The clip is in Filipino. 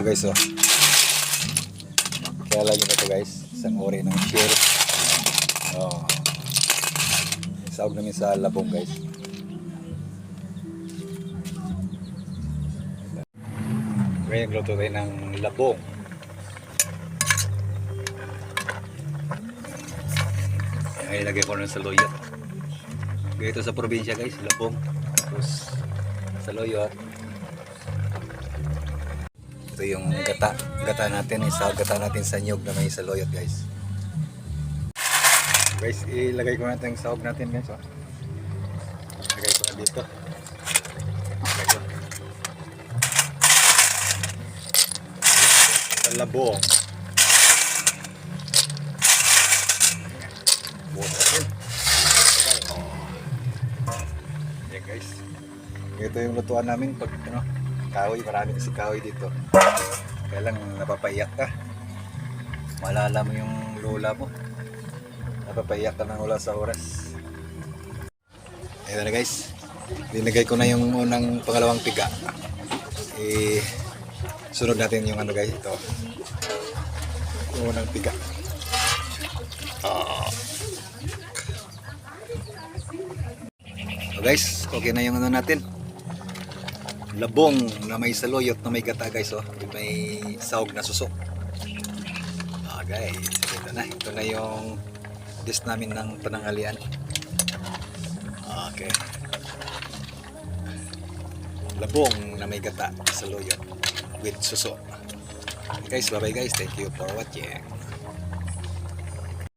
ito guys, oh. Kaya lagi na ito guys, isang ori ng share. Oh. Sahog namin sa labong guys. Ngayon luto tayo ng labong. Ay, lagay ko na sa loyot. Ito sa probinsya guys, labong. Tapos sa loyot. Ito yung gata natin, gata natin sa nyog na may sa loyot guys. Guys, ilagay ko natin yung sahog natin guys, oh. Ilagay ko na dito. Ilagay ko sa labong. Buot natin. Yan guys. Ito yung lutuan namin pag kahoy, marami kasi kahoy dito. Kaya lang napapaiyak ka. Malala mo yung lola mo. Napapaiyak ka ng wala sa oras. Ayan na guys. Linagay ko na yung unang pangalawang piga. Sunod natin yung ano guys, ito. Yung unang piga. So guys, okay na yung ano natin. Labong na may saloyot na may gata guys, oh. May sahog na susok. Guys, ito na yung dish namin ng pananghalian. Okay. Labong na may gata, saloyot with suso. Okay guys, bye bye guys. Thank you for watching.